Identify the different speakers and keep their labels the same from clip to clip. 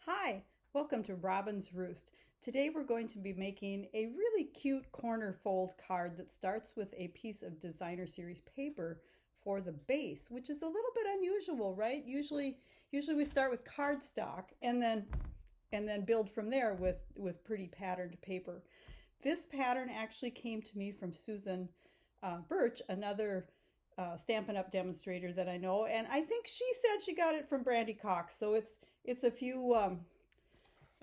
Speaker 1: Hi, welcome to Robyn's Roost. Today we're going to be making a really cute corner fold card that starts with a piece of designer series paper for the base, which is a little bit unusual, right? Usually we start with cardstock and then build from there with pretty patterned paper. This pattern actually came to me from Susan Birch, another Stampin' Up! Demonstrator that I know, and I think she said she got it from Brandy Cox, so it's a few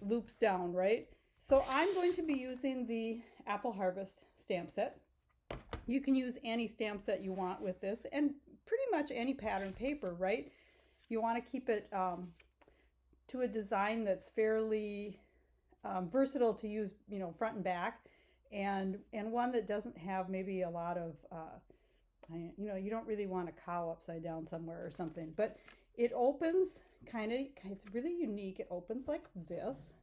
Speaker 1: loops down, right? So I'm going to be using the Apple Harvest stamp set. You can use any stamp set you want with this, and pretty much any pattern paper, right? You want to keep it to a design that's fairly versatile to use, front and back, and one that doesn't have maybe a lot of you don't really want a cow upside down somewhere or something, but it opens it's really unique. It opens like this,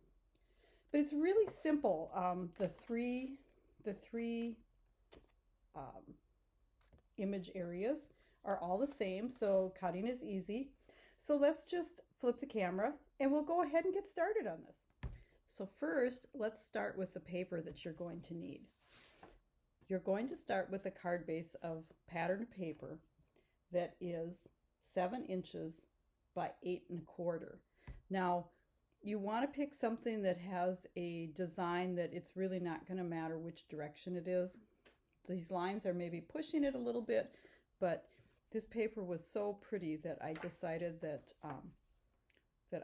Speaker 1: but it's really simple. The three image areas are all the same, so cutting is easy. So let's just flip the camera and we'll go ahead and get started on this. So first, let's start with the paper that you're going to need. You're going to start with a card base of patterned paper that is 7 inches by 8 1/4. Now, you want to pick something that has a design that it's really not going to matter which direction it is. These lines are maybe pushing it a little bit, but this paper was so pretty that I decided that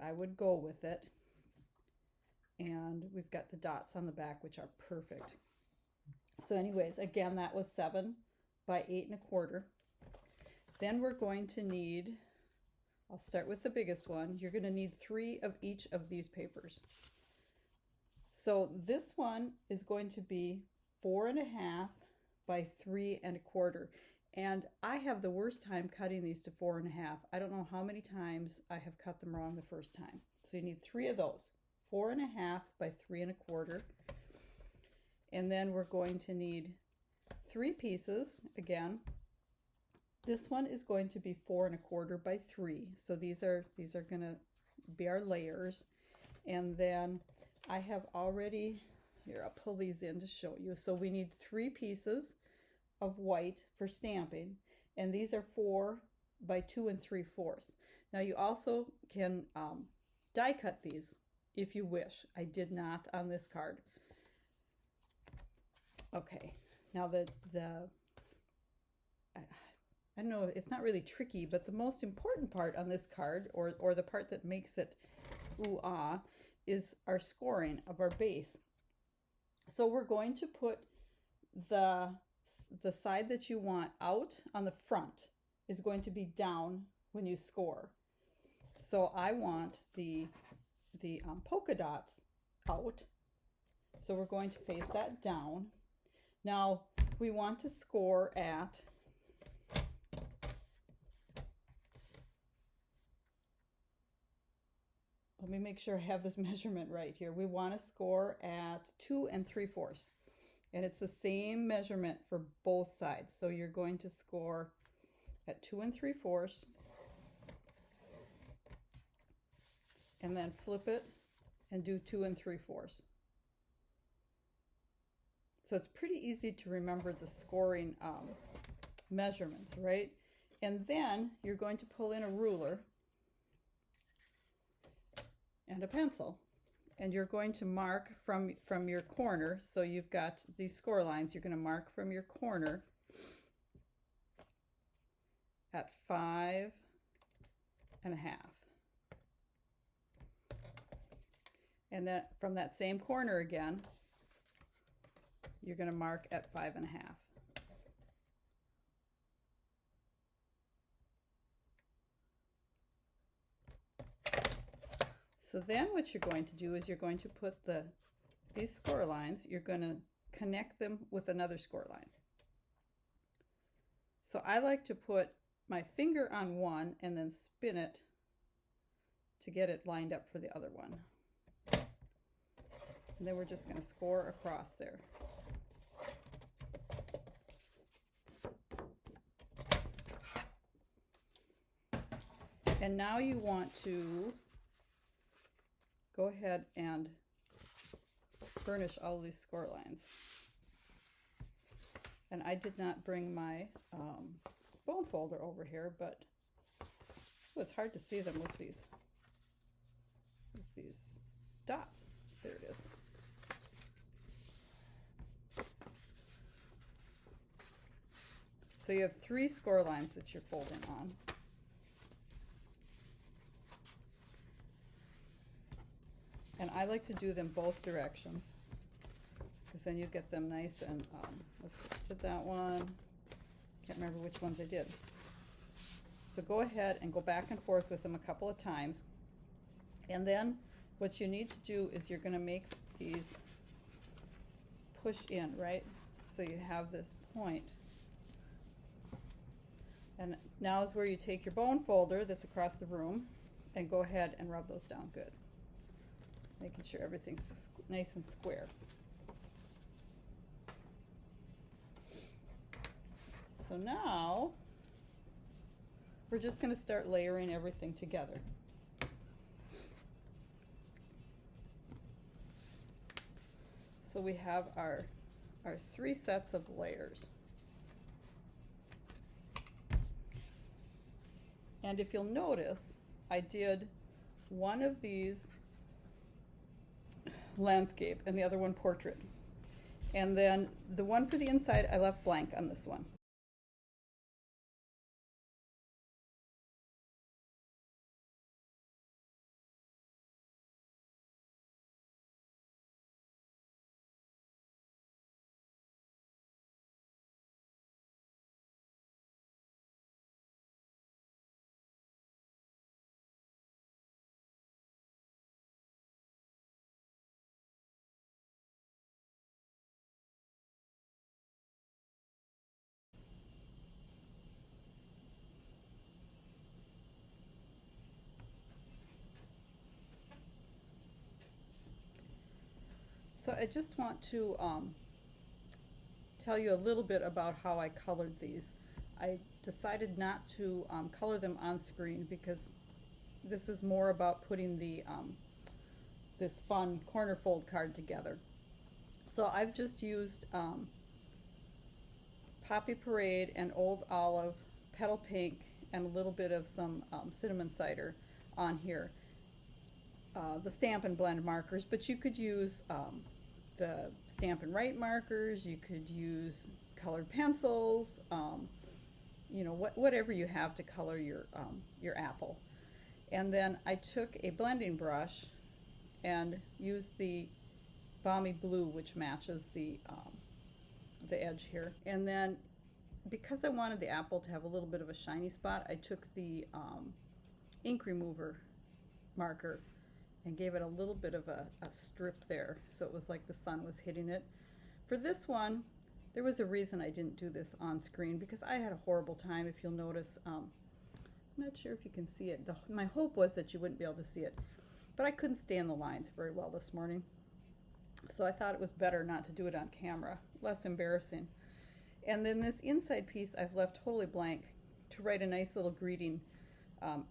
Speaker 1: I would go with it. And we've got the dots on the back, which are perfect. So anyways, again, that was 7 by 8 1/4. Then we're going to need, I'll start with the biggest one. You're going to need 3 of each of these papers. So this one is going to be 4.5 by 3 1/4. And I have the worst time cutting these to 4.5. I don't know how many times I have cut them wrong the first time. So you need 3 of those, 4.5 by 3 1/4. And then we're going to need 3 pieces again. This one is going to be 4 1/4 by 3. So these are going to be our layers. And then I have already, here, I'll pull these in to show you. So we need 3 pieces of white for stamping. And these are 4 by 2 3/4. Now you also can die cut these if you wish. I did not on this card. Okay, now I don't know, it's not really tricky, but the most important part on this card, or the part that makes it ooh-ah, is our scoring of our base. So we're going to put the side that you want out on the front is going to be down when you score. So I want the polka dots out. So we're going to face that down. Now we want to score at, let me make sure I have this measurement right here. We want to score at 2 3/4. And it's the same measurement for both sides. So you're going to score at 2 3/4 and then flip it and do 2 3/4. So it's pretty easy to remember the scoring measurements, right? And then you're going to pull in a ruler and a pencil, and you're going to mark from your corner. So you've got these score lines. You're going to mark from your corner at 5 1/2. And then from that same corner again, you're going to mark at 5 1/2. So then what you're going to do is you're going to put these score lines, you're going to connect them with another score line. So I like to put my finger on one and then spin it to get it lined up for the other one. And then we're just going to score across there. And now you want to go ahead and burnish all of these score lines. And I did not bring my bone folder over here, but it's hard to see them with these dots. There it is. So you have 3 score lines that you're folding on. And I like to do them both directions, because then you get them nice and, let's see, I did that one. Can't remember which ones I did. So go ahead and go back and forth with them a couple of times. And then what you need to do is you're going to make these push in, right? So you have this point. And now is where you take your bone folder that's across the room and go ahead and rub those down good, making sure everything's nice and square. So now we're just going to start layering everything together. So we have our 3 sets of layers. And if you'll notice, I did one of these landscape and the other one portrait. And then the one for the inside I left blank on this one. So I just want to tell you a little bit about how I colored these. I decided not to color them on screen because this is more about putting the this fun corner fold card together. So I've just used Poppy Parade and Old Olive, Petal Pink, and a little bit of some cinnamon cider on here. The Stampin' Blend markers, but you could use the Stampin' Write markers, you could use colored pencils, you know, whatever you have to color your apple. And then I took a blending brush and used the Balmy Blue, which matches the edge here. And then because I wanted the apple to have a little bit of a shiny spot, I took the ink remover marker and gave it a little bit of a strip there, so it was like the sun was hitting it. For this one, there was a reason I didn't do this on screen, because I had a horrible time, if you'll notice. I'm not sure if you can see it. My hope was that you wouldn't be able to see it, but I couldn't stay in the lines very well this morning. So I thought it was better not to do it on camera, less embarrassing. And then this inside piece I've left totally blank to write a nice little greeting.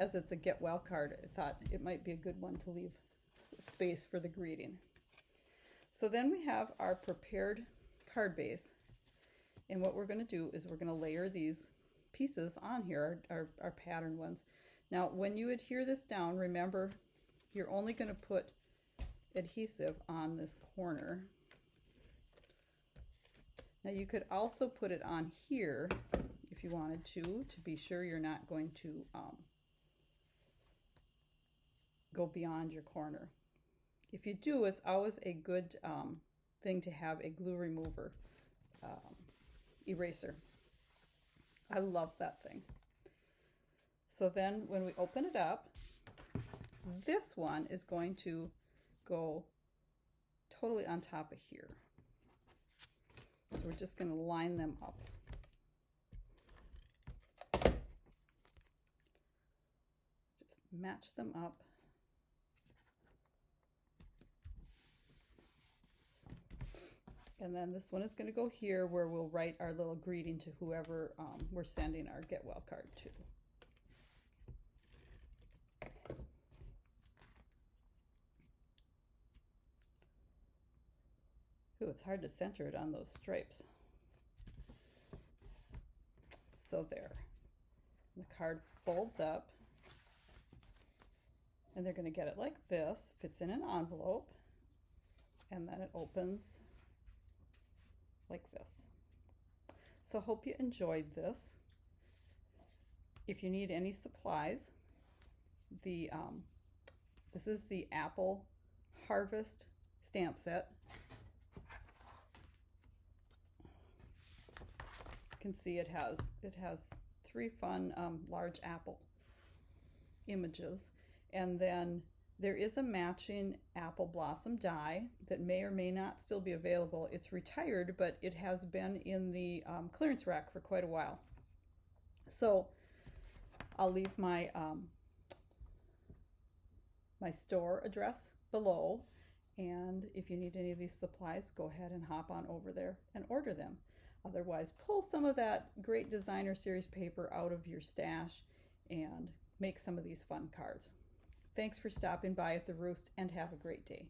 Speaker 1: As it's a get well card, I thought it might be a good one to leave space for the greeting. So then we have our prepared card base, and what we're going to do is we're going to layer these pieces on here, our pattern ones. Now when you adhere this down, remember you're only going to put adhesive on this corner. Now you could also put it on here if you wanted to be sure you're not going to go beyond your corner. If you do, it's always a good thing to have a glue remover eraser. I love that thing. So then when we open it up, this one is going to go totally on top of here. So we're just going to line them up. Just match them up. And then this one is going to go here, where we'll write our little greeting to whoever we're sending our get well card to. Ooh, it's hard to center it on those stripes. So there. The card folds up, and they're going to get it like this, fits in an envelope, and then it opens like this. So hope you enjoyed this. If you need any supplies, this is the Apple Harvest stamp set. You can see it has 3 fun large apple images, and then there is a matching apple blossom die that may or may not still be available. It's retired, but it has been in the clearance rack for quite a while. So I'll leave my my store address below, and if you need any of these supplies, go ahead and hop on over there and order them. Otherwise, pull some of that great designer series paper out of your stash and make some of these fun cards. Thanks for stopping by at the Roost, and have a great day.